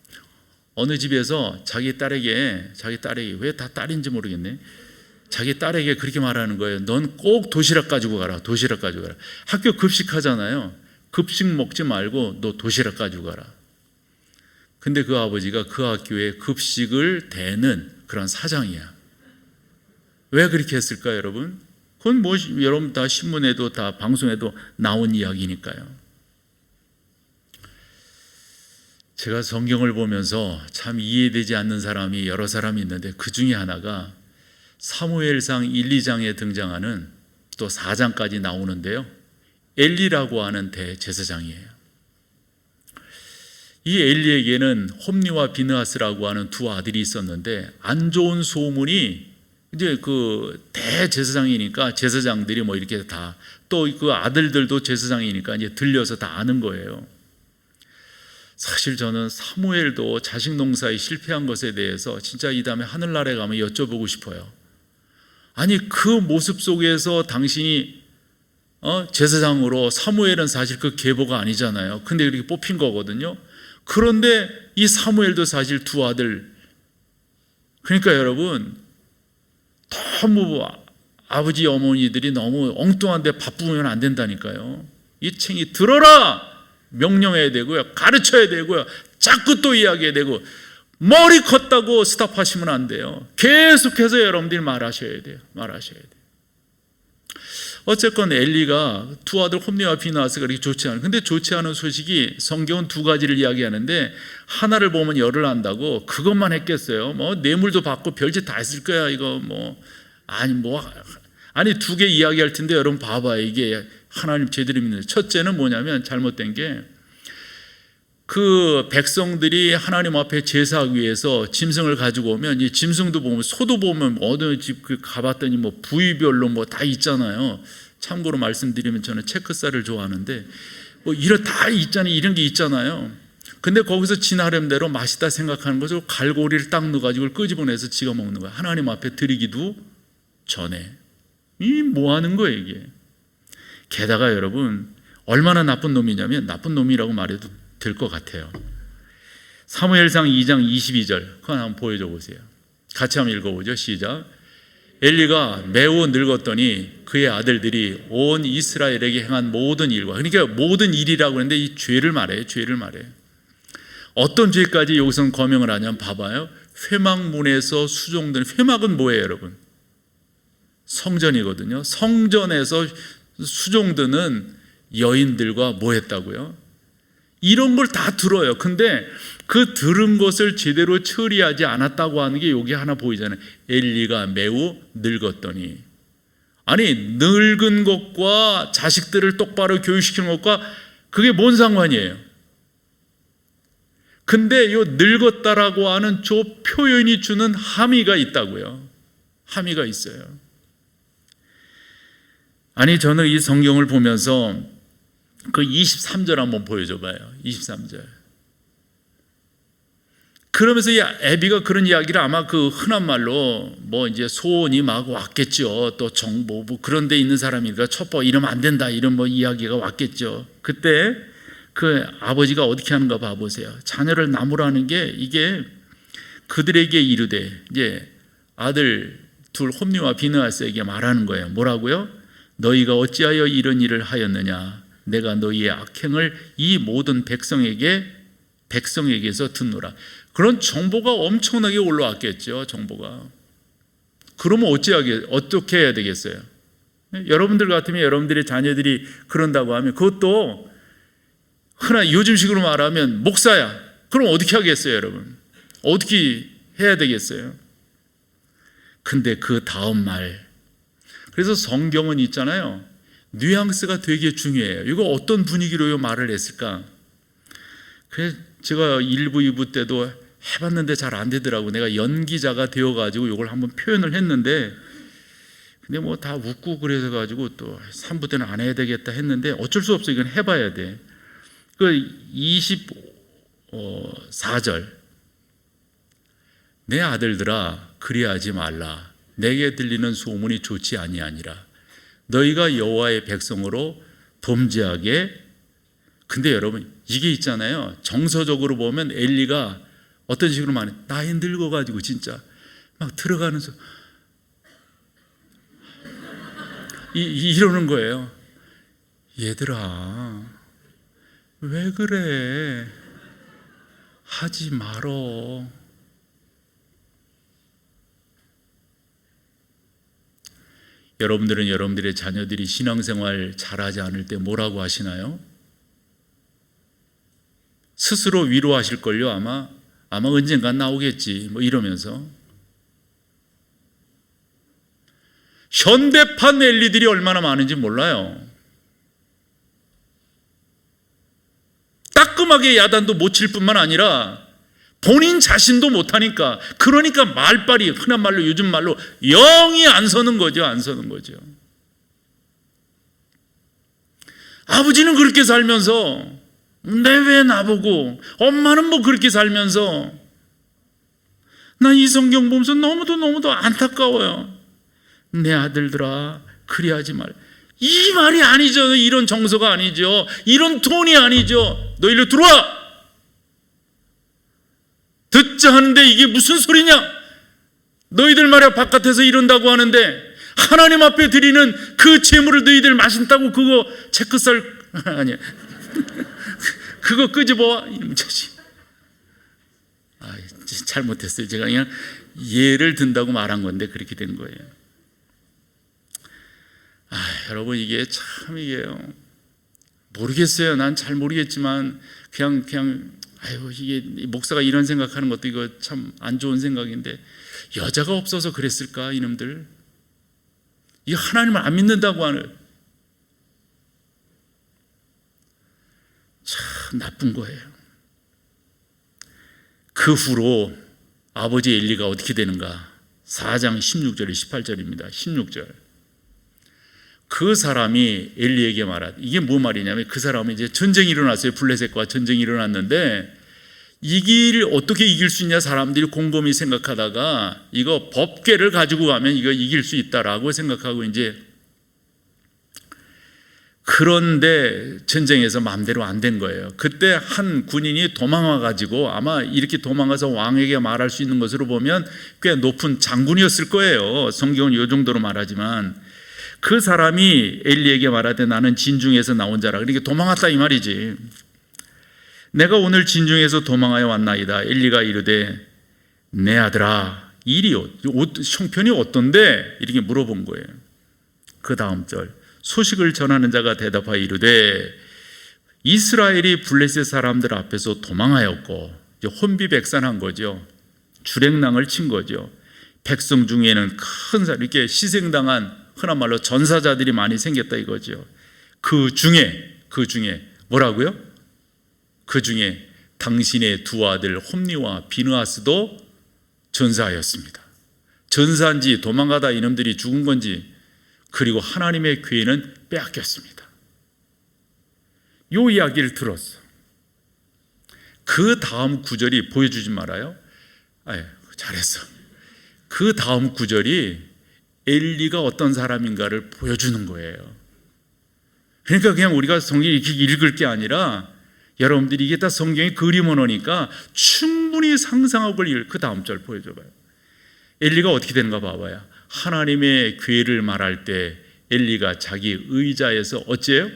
어느 집에서 자기 딸에게 왜 다 딸인지 모르겠네. 자기 딸에게 그렇게 말하는 거예요. 넌 꼭 도시락 가지고 가라. 도시락 가지고 가라. 학교 급식하잖아요. 급식 먹지 말고 너 도시락 가지고 가라. 근데 그 아버지가 그 학교에 급식을 대는 그런 사장이야. 왜 그렇게 했을까요, 여러분? 그건 뭐 여러분 다 신문에도 다 방송에도 나온 이야기니까요. 제가 성경을 보면서 참 이해되지 않는 사람이 여러 사람이 있는데 그 중에 하나가 사무엘상 1, 2장에 등장하는 또 4장까지 나오는데요. 엘리라고 하는 대제사장이에요. 이 엘리에게는 홈리와 비느하스라고 하는 두 아들이 있었는데 안 좋은 소문이 이제 그 대제사장이니까 제사장들이 뭐 이렇게 다 또 그 아들들도 제사장이니까 이제 들려서 다 아는 거예요. 사실 저는 사무엘도 자식 농사에 실패한 것에 대해서 진짜 이 다음에 하늘나라에 가면 여쭤보고 싶어요. 아니 그 모습 속에서 당신이 제사장으로 사무엘은 사실 그 계보가 아니잖아요. 근데 이렇게 뽑힌 거거든요. 그런데 이 사무엘도 사실 두 아들. 그러니까 여러분 너무 아버지 어머니들이 너무 엉뚱한데 바쁘면 안 된다니까요. 이 챙이 들어라 명령해야 되고요. 가르쳐야 되고요. 자꾸 또 이야기해야 되고 머리 컸다고 스탑하시면 안 돼요. 계속해서 여러분들이 말하셔야 돼요. 어쨌건 엘리가 두 아들 홈리와 비느하스가 그렇게 좋지 않아요. 근데 좋지 않은 소식이 성경은 두 가지를 이야기하는데 하나를 보면 열을 안다고 그것만 했겠어요. 뭐 뇌물도 받고 별짓 다 했을 거야. 이거 아니 두 개 이야기할 텐데 여러분 봐봐요. 이게 하나님 제대로 믿는. 첫째는 뭐냐면 잘못된 게 그 백성들이 하나님 앞에 제사하기 위해서 짐승을 가지고 오면 이 짐승도 보면 소도 보면 어느 집 가봤더니 뭐 부위별로 뭐 다 있잖아요. 참고로 말씀드리면 저는 체크살을 좋아하는데 뭐 이런 다 있잖아요. 이런 게 있잖아요. 근데 거기서 지 나름대로 맛있다 생각하는 것을 갈고리를 딱 넣어가지고 끄집어내서 지가 먹는 거야. 하나님 앞에 드리기도 전에. 이 뭐 하는 거예요 이게. 게다가 여러분 얼마나 나쁜 놈이냐면 나쁜 놈이라고 말해도 될 것 같아요. 사무엘상 2장 22절 그거 한번 보여줘 보세요. 같이 한번 읽어보죠. 시작. 엘리가 매우 늙었더니 그의 아들들이 온 이스라엘에게 행한 모든 일과, 그러니까 모든 일이라고 하는데 이 죄를 말해요. 어떤 죄까지 여기서는 거명을 하냐면 봐봐요. 회막문에서 수종드는, 회막은 뭐예요 여러분? 성전이거든요. 성전에서 수종드는 여인들과 뭐 했다고요? 이런 걸 다 들어요. 근데 그 들은 것을 제대로 처리하지 않았다고 하는 게 여기 하나 보이잖아요. 엘리가 매우 늙었더니. 아니 늙은 것과 자식들을 똑바로 교육시키는 것과 그게 뭔 상관이에요? 근데 이 늙었다라고 하는 저 표현이 주는 함의가 있다고요. 함의가 있어요. 아니 저는 이 성경을 보면서 그 23절 한번 보여줘 봐요. 23절. 그러면서 이 애비가 그런 이야기를 아마 그 흔한 말로 뭐 이제 소원이 막 왔겠죠. 또 정보부 그런 데 있는 사람이니까 첩보 이러면 안 된다 이런 뭐 이야기가 왔겠죠. 그때 그 아버지가 어떻게 하는가 봐보세요. 자녀를 나무라는 게 이게 그들에게 이르되 이제 아들 둘 홈리와 비느하스에게 말하는 거예요. 뭐라고요? 너희가 어찌하여 이런 일을 하였느냐? 내가 너희의 악행을 이 모든 백성에게서 듣노라. 그런 정보가 엄청나게 올라왔겠죠. 정보가. 그러면 어떻게 해야 되겠어요? 여러분들 같으면 여러분들의 자녀들이 그런다고 하면 그것도 흔한 요즘식으로 말하면 목사야. 그럼 어떻게 하겠어요, 여러분? 어떻게 해야 되겠어요? 근데 그 다음 말, 그래서 성경은 있잖아요, 뉘앙스가 되게 중요해요. 이거 어떤 분위기로 말을 했을까? 그래서 제가 1부, 2부 때도 해봤는데 잘 안 되더라고. 내가 연기자가 되어가지고 이걸 한번 표현을 했는데, 근데 뭐 다 웃고 그래서 가지고 또 3부 때는 안 해야 되겠다 했는데 어쩔 수 없어. 이건 해봐야 돼. 그 24절, 내 아들들아 그리하지 말라. 내게 들리는 소문이 좋지 아니하니라. 너희가 여호와의 백성으로 범죄하게. 근데 여러분 이게 있잖아요, 정서적으로 보면 엘리가 어떤 식으로 말해, 나이 늙어가지고 진짜 막 들어가면서 이러는 거예요. 얘들아 왜 그래? 하지 말어. 여러분들은 여러분들의 자녀들이 신앙생활 잘하지 않을 때 뭐라고 하시나요? 스스로 위로하실걸요. 아마 언젠간 나오겠지 뭐 이러면서. 현대판 엘리들이 얼마나 많은지 몰라요. 따끔하게 야단도 못 칠 뿐만 아니라 본인 자신도 못하니까, 그러니까 말빨이 흔한 말로, 요즘 말로 영이 안 서는 거죠. 안 서는 거죠. 아버지는 그렇게 살면서 내 왜 나보고, 엄마는 뭐 그렇게 살면서. 난 이 성경 보면서 너무도 안타까워요. 내 아들들아 그리하지 말. 이 말이 아니죠. 이런 정서가 아니죠. 이런 톤이 아니죠. 너 일로 들어와. 듣자 하는데 이게 무슨 소리냐? 너희들 말이야 바깥에서 이런다고 하는데 하나님 앞에 드리는 그 제물을 너희들 맛있다고 그거 체크살 아니야. 그거 끄집어와. 이놈 자식. 잘못했어요. 제가 그냥 예를 든다고 말한 건데 그렇게 된 거예요. 여러분 이게 참 이게요. 모르겠어요. 난 잘 모르겠지만 그냥 이게 목사가 이런 생각하는 것도 이거 참 안 좋은 생각인데, 여자가 없어서 그랬을까 이놈들? 이 하나님을 안 믿는다고 하는, 참 나쁜 거예요. 그 후로 아버지 엘리가 어떻게 되는가? 4장 16절 18절입니다. 16절. 그 사람이 엘리에게 말하되, 이게 뭐 말이냐면 그 사람은 이제 전쟁이 일어났어요. 블레셋과 전쟁이 일어났는데 이 길 어떻게 이길 수 있냐 사람들이 곰곰이 생각하다가 이거 법궤를 가지고 가면 이거 이길 수 있다라고 생각하고 이제, 그런데 전쟁에서 마음대로 안 된 거예요. 그때 한 군인이 도망와 가지고, 아마 이렇게 도망가서 왕에게 말할 수 있는 것으로 보면 꽤 높은 장군이었을 거예요. 성경은 이 정도로 말하지만, 그 사람이 엘리에게 말하되 나는 진중에서 나온 자라. 그러니까 도망왔다 이 말이지. 내가 오늘 진중에서 도망하여 왔나이다. 엘리가 이르되 내 아들아 일이 형편이 어떤데? 이렇게 물어본 거예요. 그 다음 절, 소식을 전하는 자가 대답하여 이르되 이스라엘이 블레셋 사람들 앞에서 도망하였고, 혼비백산한 거죠. 주랭랑을 친 거죠. 백성 중에는 큰 사람, 이렇게 희생당한 흔한 말로 전사자들이 많이 생겼다 이거죠. 그 중에 뭐라고요? 그 중에 당신의 두 아들 홈리와 비느하스도 전사하였습니다. 전사인지 도망가다 이놈들이 죽은 건지, 그리고 하나님의 궤는 빼앗겼습니다. 이 이야기를 들었어. 그 다음 구절이 보여주지 말아요. 잘했어. 그 다음 구절이 엘리가 어떤 사람인가를 보여주는 거예요. 그러니까 그냥 우리가 성경 이렇게 읽을 게 아니라, 여러분들이 이게 다 성경의 그림 언어니까 충분히 상상하고 그 다음 절 보여줘봐요. 엘리가 어떻게 되는가 봐봐요. 하나님의 괴를 말할 때 엘리가 자기 의자에서 어째요?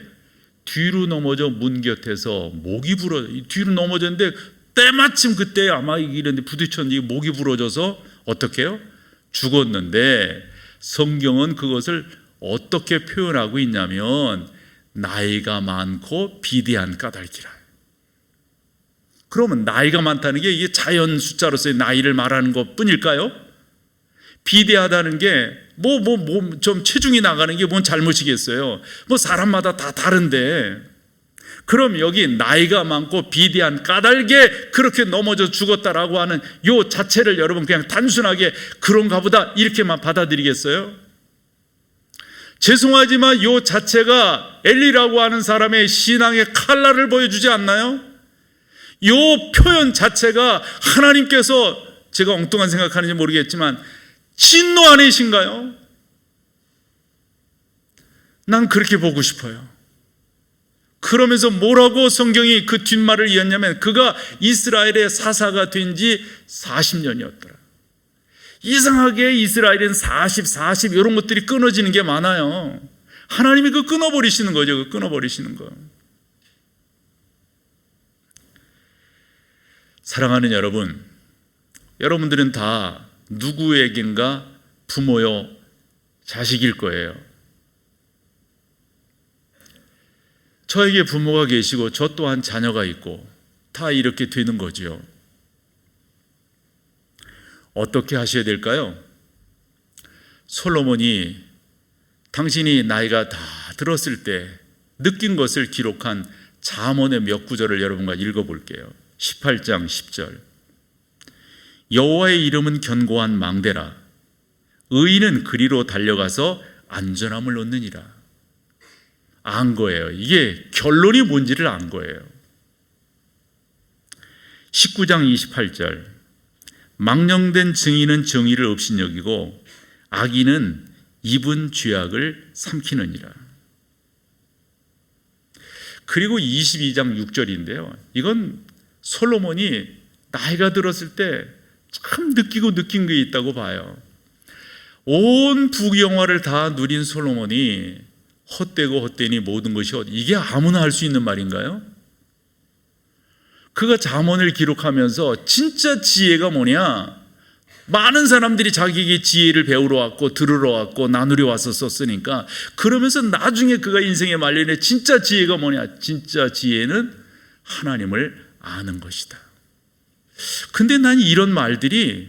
뒤로 넘어져 문 곁에서 목이 뒤로 넘어졌는데 때마침 그때 아마 이런데 부딪혔는지 목이 부러져서 어떻게 해요? 죽었는데 성경은 그것을 어떻게 표현하고 있냐면 나이가 많고 비대한 까닭이라. 그러면 나이가 많다는 게 이게 자연 숫자로서의 나이를 말하는 것 뿐일까요? 비대하다는 게 좀 체중이 나가는 게 뭔 잘못이겠어요? 사람마다 다 다른데, 그럼 여기 나이가 많고 비대한 까닭에 그렇게 넘어져 죽었다라고 하는 요 자체를 여러분 그냥 단순하게 그런가 보다 이렇게만 받아들이겠어요? 죄송하지만 요 자체가 엘리라고 하는 사람의 신앙의 칼날을 보여주지 않나요? 요 표현 자체가 하나님께서, 제가 엉뚱한 생각하는지 모르겠지만 진노 아니신가요? 난 그렇게 보고 싶어요. 그러면서 뭐라고 성경이 그 뒷말을 이었냐면 그가 이스라엘의 사사가 된 지 40년이었더라. 이상하게 이스라엘은 40 이런 것들이 끊어지는 게 많아요. 하나님이 그 끊어버리시는 거죠. 그 끊어버리시는 거. 사랑하는 여러분, 여러분들은 다 누구에겐가 부모요 자식일 거예요. 저에게 부모가 계시고 저 또한 자녀가 있고 다 이렇게 되는 거죠. 어떻게 하셔야 될까요? 솔로몬이 당신이 나이가 다 들었을 때 느낀 것을 기록한 잠언의 몇 구절을 여러분과 읽어볼게요. 18장 10절. 여호와의 이름은 견고한 망대라. 의인은 그리로 달려가서 안전함을 얻느니라. 안 거예요. 이게 결론이 뭔지를 안 거예요. 19장 28절. 망령된 증인은 정의를 업신여기고 악인은 입은 죄악을 삼키느니라. 그리고 22장 6절인데요. 이건 솔로몬이 나이가 들었을 때 참 느끼고 느낀 게 있다고 봐요. 온 북영화를 다 누린 솔로몬이 헛되고 헛되니 모든 것이 이게 아무나 할 수 있는 말인가요? 그가 잠언을 기록하면서 진짜 지혜가 뭐냐? 많은 사람들이 자기에게 지혜를 배우러 왔고 들으러 왔고 나누려 와서 썼으니까, 그러면서 나중에 그가 인생의 말년에 진짜 지혜가 뭐냐? 진짜 지혜는 하나님을 아는 것이다. 근데 난 이런 말들이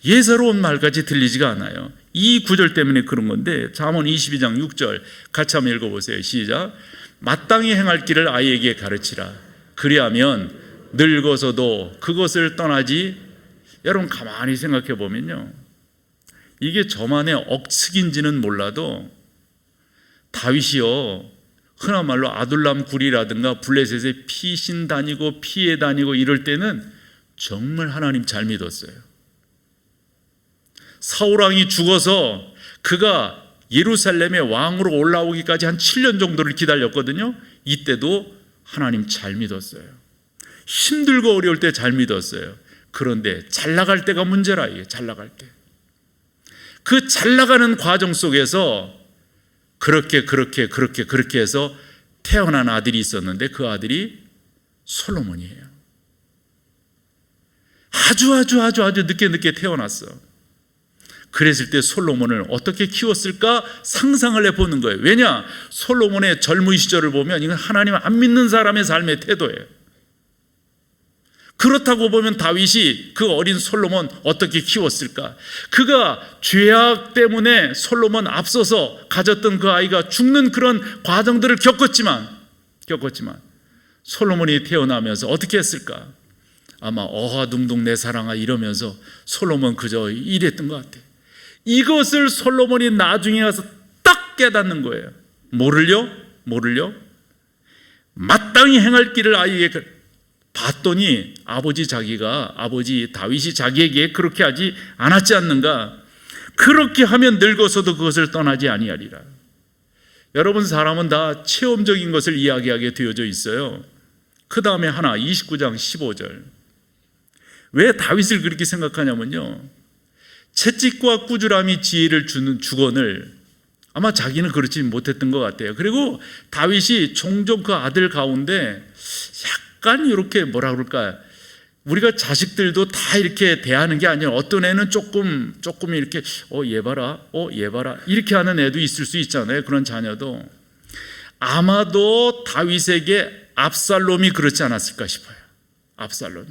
예사로운 말까지 들리지가 않아요. 이 구절 때문에 그런 건데, 잠언 22장 6절 같이 한번 읽어보세요. 시작. 마땅히 행할 길을 아이에게 가르치라. 그리하면 늙어서도 그것을 떠나지. 여러분 가만히 생각해 보면요, 이게 저만의 억측인지는 몰라도 다윗이요, 흔한 말로 아둘람 굴이라든가 블레셋에 피신 다니고 피해 다니고 이럴 때는 정말 하나님 잘 믿었어요. 사울왕이 죽어서 그가 예루살렘의 왕으로 올라오기까지 한 7년 정도를 기다렸거든요. 이때도 하나님 잘 믿었어요. 힘들고 어려울 때 잘 믿었어요. 그런데 잘 나갈 때가 문제라. 이게 잘 나갈 때, 그 잘 나가는 과정 속에서 그렇게 해서 태어난 아들이 있었는데 그 아들이 솔로몬이에요. 아주 늦게 태어났어. 그랬을 때 솔로몬을 어떻게 키웠을까 상상을 해보는 거예요. 왜냐? 솔로몬의 젊은 시절을 보면 이건 하나님 안 믿는 사람의 삶의 태도예요. 그렇다고 보면 다윗이 그 어린 솔로몬 어떻게 키웠을까? 그가 죄악 때문에 솔로몬 앞서서 가졌던 그 아이가 죽는 그런 과정들을 겪었지만 솔로몬이 태어나면서 어떻게 했을까? 아마 어하둥둥 내 사랑아 이러면서 솔로몬 그저 이랬던 것 같아. 이것을 솔로몬이 나중에 가서 딱 깨닫는 거예요. 뭐를요? 마땅히 행할 길을 아이에게 봤더니 아버지 다윗이 자기에게 그렇게 하지 않았지 않는가? 그렇게 하면 늙어서도 그것을 떠나지 아니하리라. 여러분, 사람은 다 체험적인 것을 이야기하게 되어져 있어요. 그 다음에 하나, 29장 15절. 왜 다윗을 그렇게 생각하냐면요, 채찍과 꾸지람이 지혜를 주는 주건을 아마 자기는 그렇지 못했던 것 같아요. 그리고 다윗이 종종 그 아들 가운데 약간 이렇게 뭐라 그럴까, 우리가 자식들도 다 이렇게 대하는 게 아니라 어떤 애는 조금 이렇게 얘 봐라 이렇게 하는 애도 있을 수 있잖아요. 그런 자녀도. 아마도 다윗에게 압살롬이 그렇지 않았을까 싶어요. 압살롬이.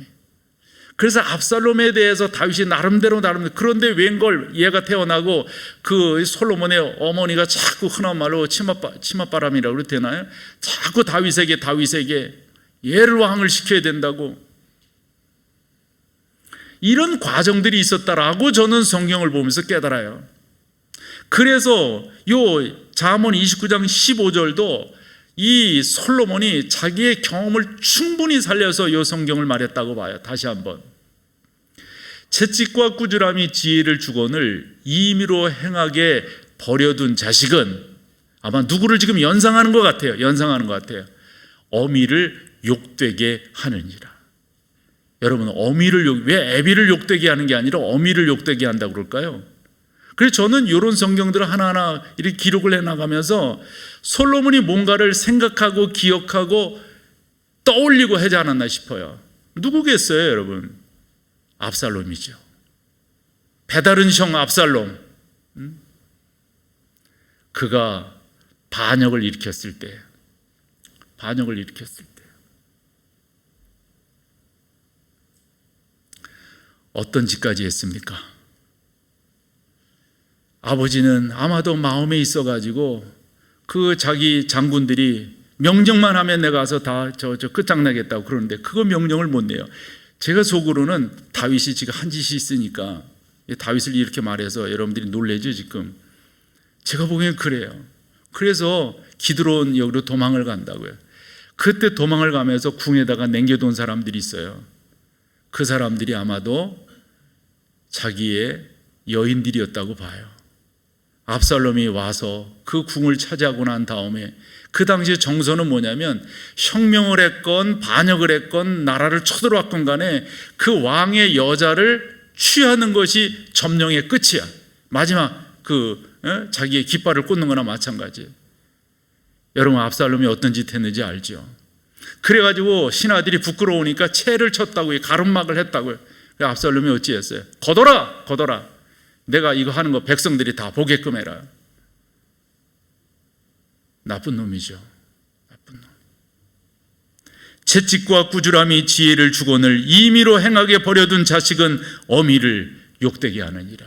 그래서 압살롬에 대해서 다윗이 나름대로 그런데 웬걸 얘가 태어나고 그 솔로몬의 어머니가 자꾸 흔한 말로 치맛바람이라고 그래도 되나요? 자꾸 다윗에게 얘를 왕을 시켜야 된다고, 이런 과정들이 있었다라고 저는 성경을 보면서 깨달아요. 그래서 요 잠언 29장 15절도 이 솔로몬이 자기의 경험을 충분히 살려서 요 성경을 말했다고 봐요. 다시 한번. 채찍과 꾸지람이 지혜를 주거늘 임의로 행하게 버려둔 자식은, 아마 누구를 지금 연상하는 것 같아요. 어미를 욕되게 하느니라. 여러분, 왜 애비를 욕되게 하는 게 아니라 어미를 욕되게 한다고 그럴까요? 그래서 저는 이런 성경들을 하나하나 이렇게 기록을 해나가면서 솔로몬이 뭔가를 생각하고 기억하고 떠올리고 하지 않았나 싶어요. 누구겠어요, 여러분? 압살롬이죠. 배다른 형 압살롬. 그가 반역을 일으켰을 때 어떤 짓까지 했습니까? 아버지는 아마도 마음에 있어가지고 그 자기 장군들이 명령만 하면 내가 가서 다 끝장나겠다고 그러는데 그거 명령을 못 내요. 제가 속으로는 다윗이 지금 한 짓이 있으니까 다윗을 이렇게 말해서 여러분들이 놀래죠 지금. 제가 보기엔 그래요. 그래서 기드론 역으로 도망을 간다고요. 그때 도망을 가면서 궁에다가 남겨둔 사람들이 있어요. 그 사람들이 아마도 자기의 여인들이었다고 봐요. 압살롬이 와서 그 궁을 차지하고 난 다음에 그 당시의 정서는 뭐냐면 혁명을 했건 반역을 했건 나라를 쳐들어왔건 간에 그 왕의 여자를 취하는 것이 점령의 끝이야. 마지막 자기의 깃발을 꽂는 거나 마찬가지예요. 여러분, 압살롬이 어떤 짓 했는지 알죠? 그래가지고 신하들이 부끄러우니까 채를 쳤다고요. 가름막을 했다고요. 압살롬이 어찌했어요? 거둬라. 내가 이거 하는 거 백성들이 다 보게끔 해라. 나쁜 놈이죠. 나쁜 놈. 채찍과 꾸지람이 지혜를 주거늘 임의로 행하게 버려둔 자식은 어미를 욕되게 하느니라.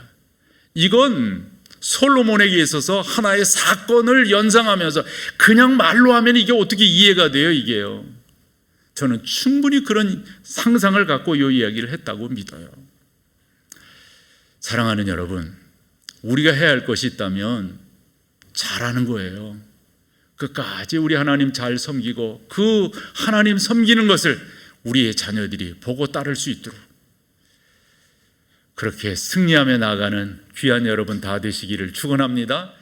이건 솔로몬에게 있어서 하나의 사건을 연상하면서 그냥 말로 하면 이게 어떻게 이해가 돼요, 이게요. 저는 충분히 그런 상상을 갖고 이 이야기를 했다고 믿어요. 사랑하는 여러분, 우리가 해야 할 것이 있다면 잘하는 거예요. 끝까지 우리 하나님 잘 섬기고 그 하나님 섬기는 것을 우리의 자녀들이 보고 따를 수 있도록 그렇게 승리하며 나아가는 귀한 여러분 다 되시기를 축원합니다.